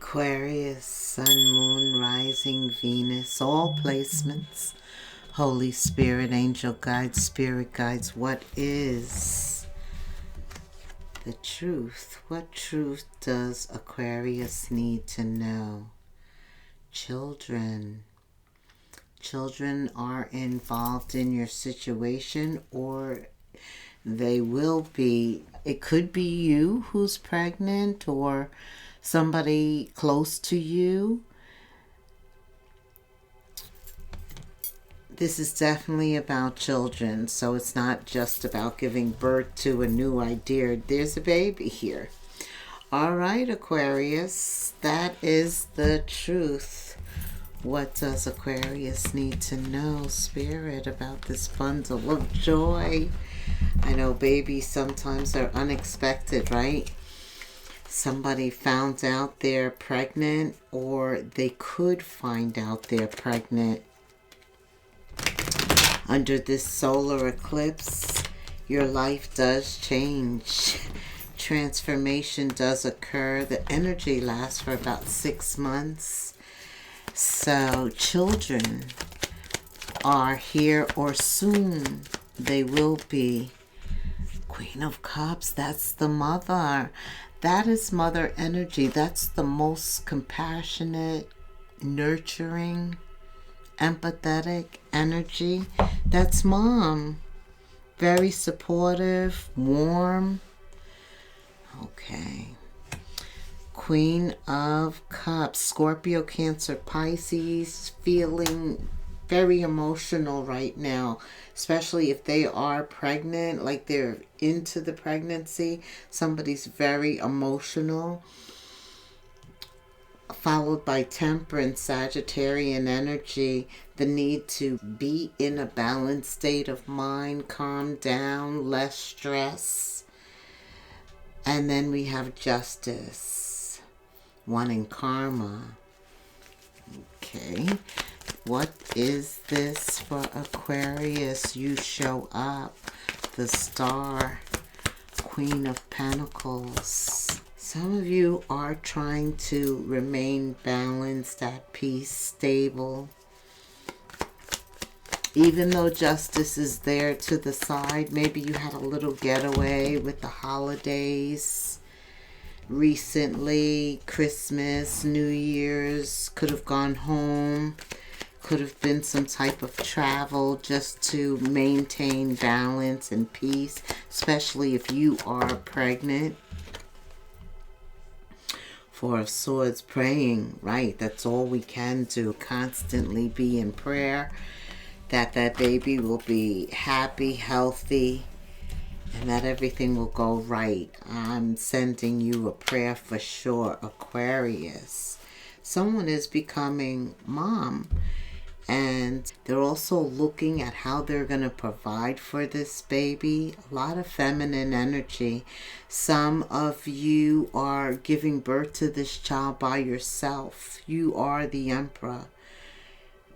Aquarius, Sun, Moon, Rising, Venus, all placements. Holy Spirit, Angel Guides, Spirit Guides, what is the truth? What truth does Aquarius need to know? Children. Children are involved in your situation, or they will be. It could be you who's pregnant, or somebody close to you. This is definitely about children, so it's not just about giving birth to a new idea. There's a baby here. All right, Aquarius, that is the truth. What does Aquarius need to know, Spirit, about this bundle of joy? I know babies sometimes are unexpected, right? Somebody found out they're pregnant, or they could find out they're pregnant. Under this solar eclipse, your life does change. Transformation does occur. The energy lasts for about 6 months. So children are here, or soon they will be. Queen of Cups, that's the mother. That is mother energy. That's the most compassionate, nurturing, empathetic energy. That's mom. Very supportive, warm. Okay. Queen of Cups, Scorpio, Cancer, Pisces, feeling very emotional right now, especially if they are pregnant, like they're into the pregnancy. Somebody's very emotional. Followed by Temperance, Sagittarian energy, the need to be in a balanced state of mind, calm down, less stress. And then we have Justice, wanting karma. Okay, what is this for Aquarius? You show up, the Star, Queen of Pentacles. Some of you are trying to remain balanced, at peace, stable. Even though Justice is there to the side, maybe you had a little getaway with the holidays recently, Christmas, New Year's, could have gone home, could have been some type of travel just to maintain balance and peace, especially if you are pregnant. Four of Swords, praying, right? That's all we can do. Constantly be in prayer that that baby will be happy, healthy, and that everything will go right. I'm sending you a prayer for sure, Aquarius. Someone is becoming mom, and they're also looking at how they're going to provide for this baby. A lot of feminine energy. Some of you are giving birth to this child by yourself. You are the Emperor,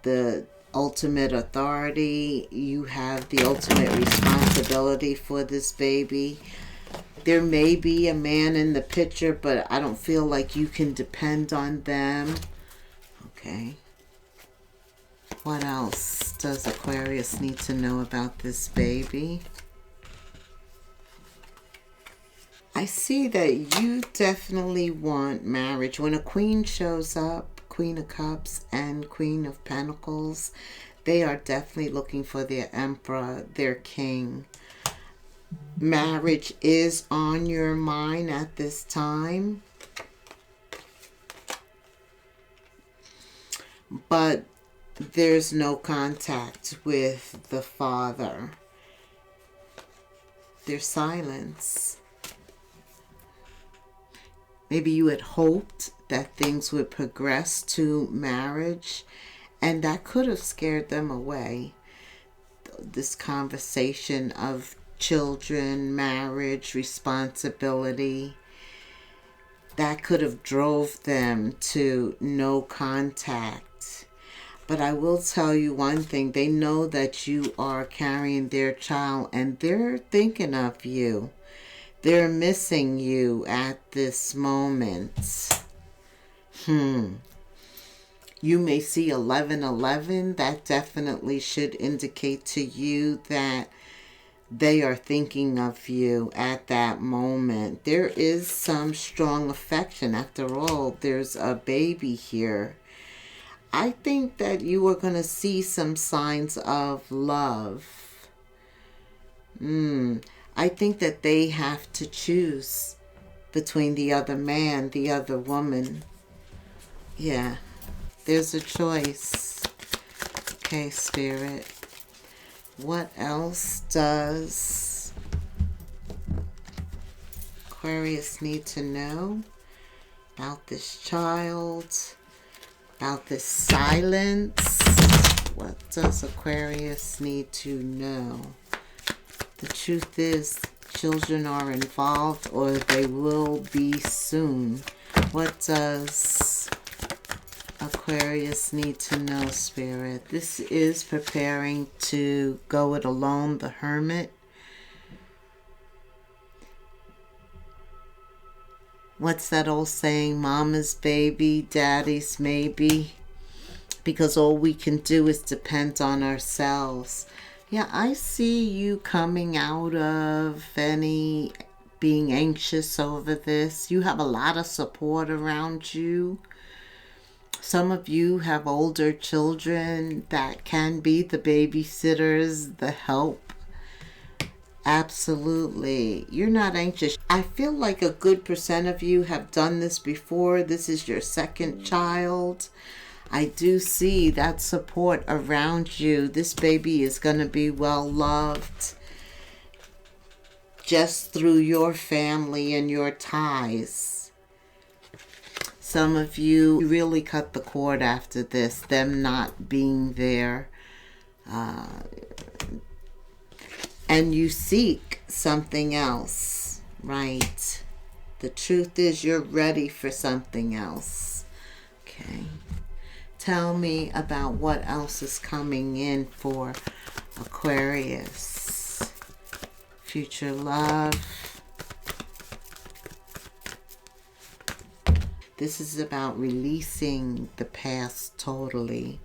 the ultimate authority. You have the ultimate responsibility for this baby. There may be a man in the picture, but I don't feel like you can depend on them. Okay. What else does Aquarius need to know about this baby? I see that you definitely want marriage. When a queen shows up, Queen of Cups and Queen of Pentacles, they are definitely looking for their emperor, their king. Marriage is on your mind at this time. But there's no contact with the father. There's silence. Maybe you had hoped that things would progress to marriage, and that could have scared them away. This conversation of children, marriage, responsibility, that could have drove them to no contact. But I will tell you one thing. They know that you are carrying their child, and they're thinking of you. They're missing you at this moment. You may see 1111. That definitely should indicate to you that they are thinking of you at that moment. There is some strong affection. After all, there's a baby here. I think that you are going to see some signs of love. I think that they have to choose between the other man, the other woman. Yeah, there's a choice. Okay, Spirit. What else does Aquarius need to know about this child? About this silence? What does Aquarius need to know? The truth is, children are involved, or they will be soon. What does Aquarius need to know, Spirit? This is preparing to go it alone, the Hermit. What's that old saying? Mama's baby, daddy's maybe. Because all we can do is depend on ourselves. Yeah, I see you coming out of any being anxious over this. You have a lot of support around you. Some of you have older children that can be the babysitters, the help. Absolutely. You're not anxious. I feel like a good percent of you have done this before. This is your second child. I do see that support around you. This baby is going to be well loved just through your family and your ties. Some of you really cut the cord after this, them not being there. And you seek something else, right? The truth is you're ready for something else. Okay. Tell me about what else is coming in for Aquarius. Future love. This is about releasing the past totally.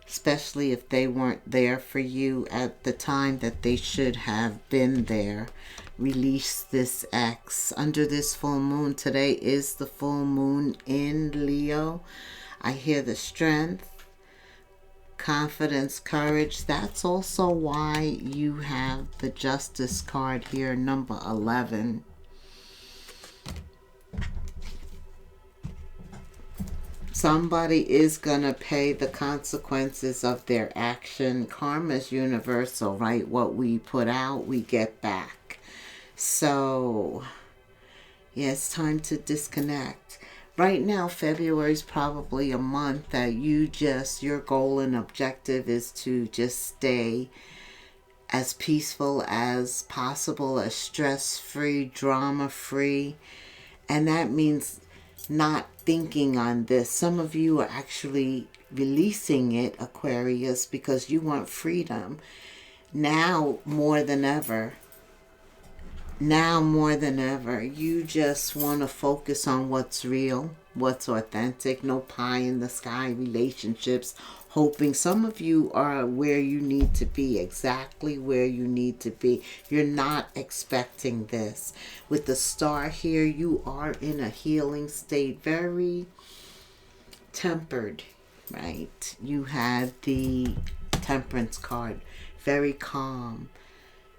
Especially if they weren't there for you at the time that they should have been there. Release this ex. Under this full moon, today is the full moon in Leo. I hear the strength, confidence, courage. That's also why you have the Justice card here, number 11. Somebody is going to pay the consequences of their action. Karma's universal, right? What we put out, we get back. So, yeah, it's time to disconnect. Right now, February is probably a month that your goal and objective is to just stay as peaceful as possible, as stress-free, drama-free. And that means not thinking on this. Some of you are actually releasing it, Aquarius, because you want freedom. Now more than ever. Now more than ever, you just want to focus on what's real, what's authentic, no pie in the sky relationships, hoping. Some of you are where you need to be, exactly where you need to be. You're not expecting this. With the star here, you are in a healing state, very tempered, right? You had the Temperance card, very calm.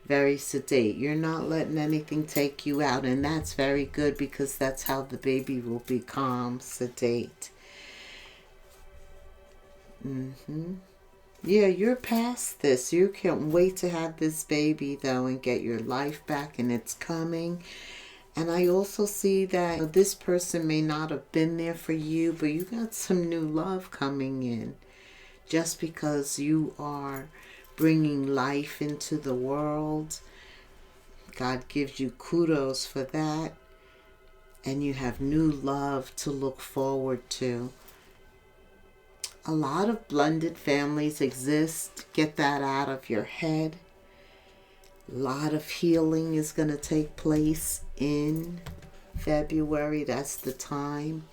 Very sedate. You're not letting anything take you out, and that's very good because that's how the baby will be calm, sedate. Yeah, you're past this. You can't wait to have this baby, though, and get your life back, and it's coming. And I also see that this person may not have been there for you, but you got some new love coming in. Just because you are bringing life into the world. God gives you kudos for that. And you have new love to look forward to. A lot of blended families exist. Get that out of your head. A lot of healing is going to take place in February. That's the time.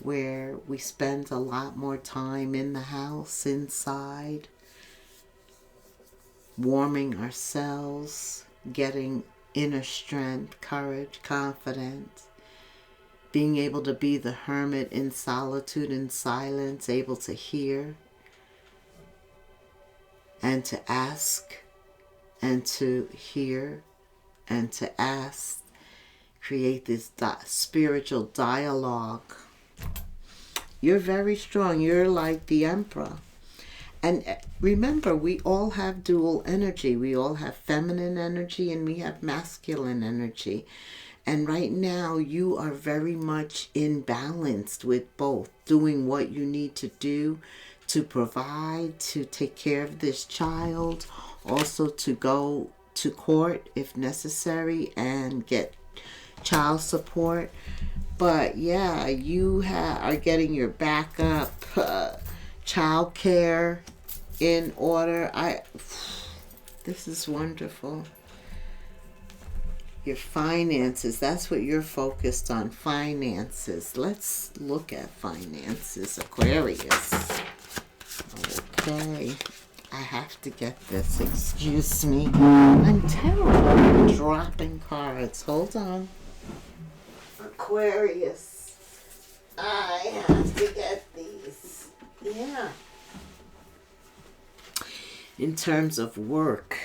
where we spend a lot more time in the house, inside, warming ourselves, getting inner strength, courage, confidence, being able to be the hermit in solitude and silence, able to hear and to ask and to hear and to ask, create this spiritual dialogue. You're very strong. You're like the emperor. And remember, we all have dual energy. We all have feminine energy and we have masculine energy. And right now, you are very much in balance with both, doing what you need to do to provide, to take care of this child, also to go to court if necessary and get child support. But yeah, you are getting your backup child care in order. This is wonderful. Your finances, that's what you're focused on, finances. Let's look at finances, Aquarius. Okay, I have to get this, excuse me. I'm terrible at dropping cards. Hold on. Aquarius, I have to get these. Yeah. In terms of work,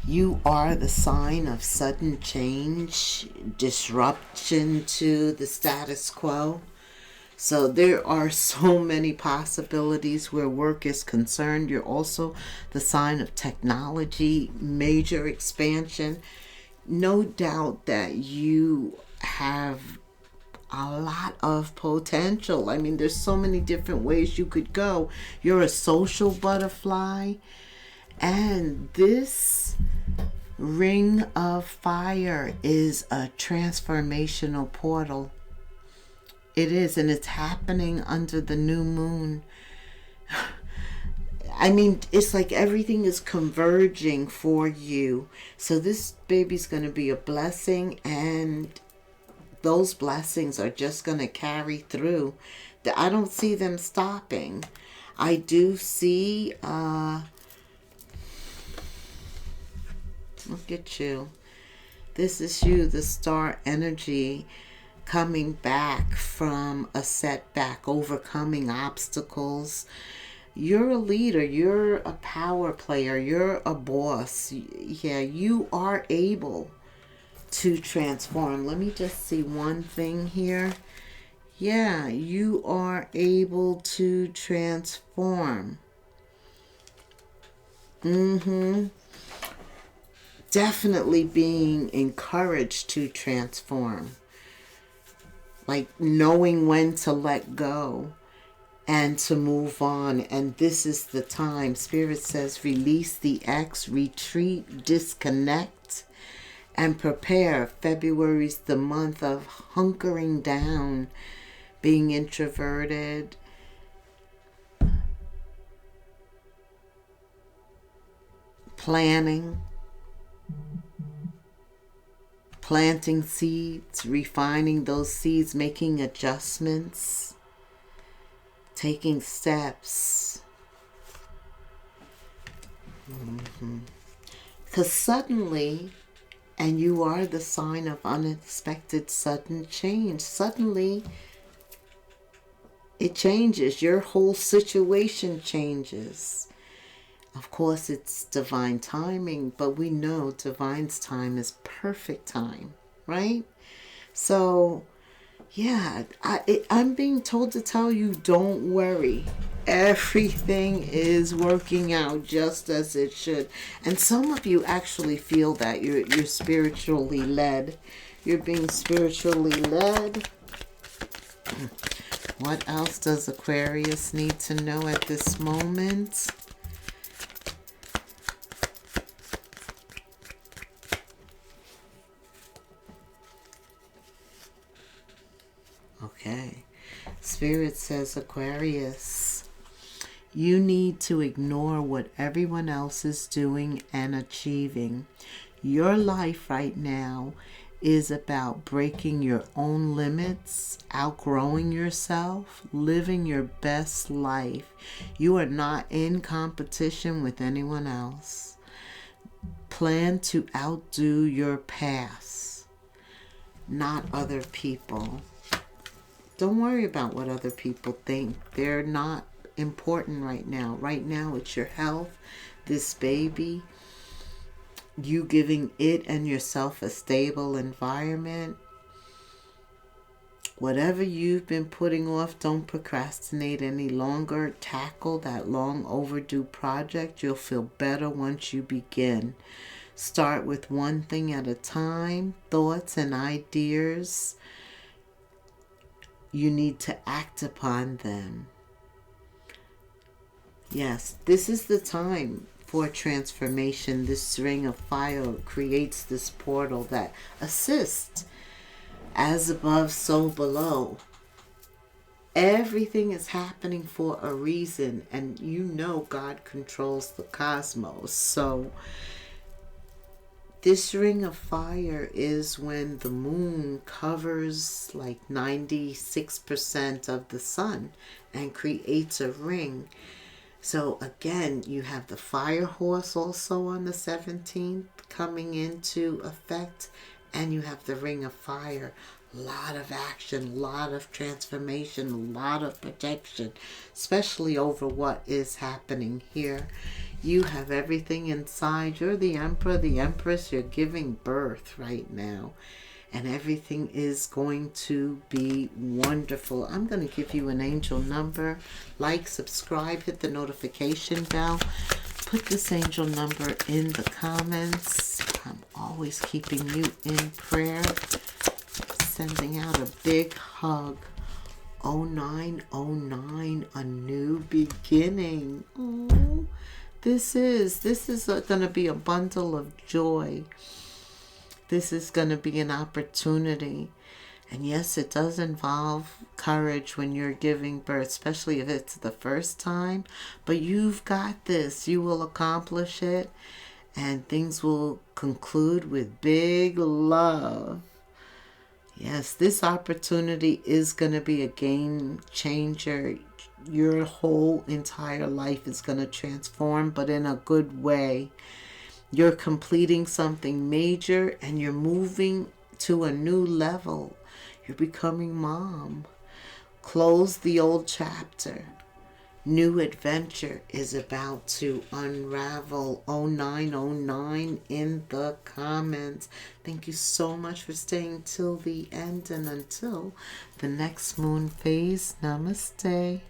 you are the sign of sudden change, disruption to the status quo. So there are so many possibilities where work is concerned. You're also the sign of technology, major expansion. No doubt that you have a lot of potential. I mean, there's so many different ways you could go. You're a social butterfly. And this ring of fire is a transformational portal. It is, and it's happening under the new moon. I mean, it's like everything is converging for you. So this baby's going to be a blessing, and those blessings are just going to carry through. I don't see them stopping. I do see, look at you. This is you, the star energy, coming back from a setback, overcoming obstacles. You're a leader. You're a power player. You're a boss. Yeah, you are able to transform. Let me just see one thing here. Yeah, you are able to transform. Definitely being encouraged to transform. Like knowing when to let go and to move on. And this is the time. Spirit says release the ex, retreat, disconnect, and prepare. February's the month of hunkering down, being introverted, planning, planting seeds, refining those seeds, making adjustments, taking steps. Because suddenly, and you are the sign of unexpected sudden change. Suddenly, it changes. Your whole situation changes. Of course, it's divine timing, but we know divine's time is perfect time, right? So, yeah, I'm being told to tell you, don't worry. Everything is working out just as it should. And some of you actually feel that you're spiritually led. You're being spiritually led. What else does Aquarius need to know at this moment? Okay. Spirit says, Aquarius, you need to ignore what everyone else is doing and achieving. Your life right now is about breaking your own limits, outgrowing yourself, living your best life. You are not in competition with anyone else. Plan to outdo your past, not other people. Don't worry about what other people think. They're not important right now. Right now, it's your health, this baby, you giving it and yourself a stable environment. Whatever you've been putting off, don't procrastinate any longer. Tackle that long overdue project. You'll feel better once you begin. Start with one thing at a time. Thoughts and ideas, you need to act upon them. Yes, this is the time for transformation. This ring of fire creates this portal that assists. As above, so below. Everything is happening for a reason, and you know God controls the cosmos. So this ring of fire is when the moon covers like 96% of the sun and creates a ring. So again, you have the fire horse also on the 17th coming into effect, and you have the ring of fire. A lot of action, a lot of transformation, a lot of protection, especially over what is happening here. You have everything inside. You're the emperor, the empress. You're giving birth right now. And everything is going to be wonderful. I'm going to give you an angel number. Like, subscribe, hit the notification bell. Put this angel number in the comments. I'm always keeping you in prayer. Sending out a big hug. 0909, a new beginning. Oh, this is going to be a bundle of joy. This is going to be an opportunity. And yes, it does involve courage when you're giving birth, especially if it's the first time. But you've got this. You will accomplish it. And things will conclude with big love. Yes, this opportunity is going to be a game changer. Your whole entire life is going to transform, but in a good way. You're completing something major and you're moving to a new level. You're becoming mom. Close the old chapter. New adventure is about to unravel. 0909 in the comments. Thank you so much for staying till the end, and until the next moon phase, namaste.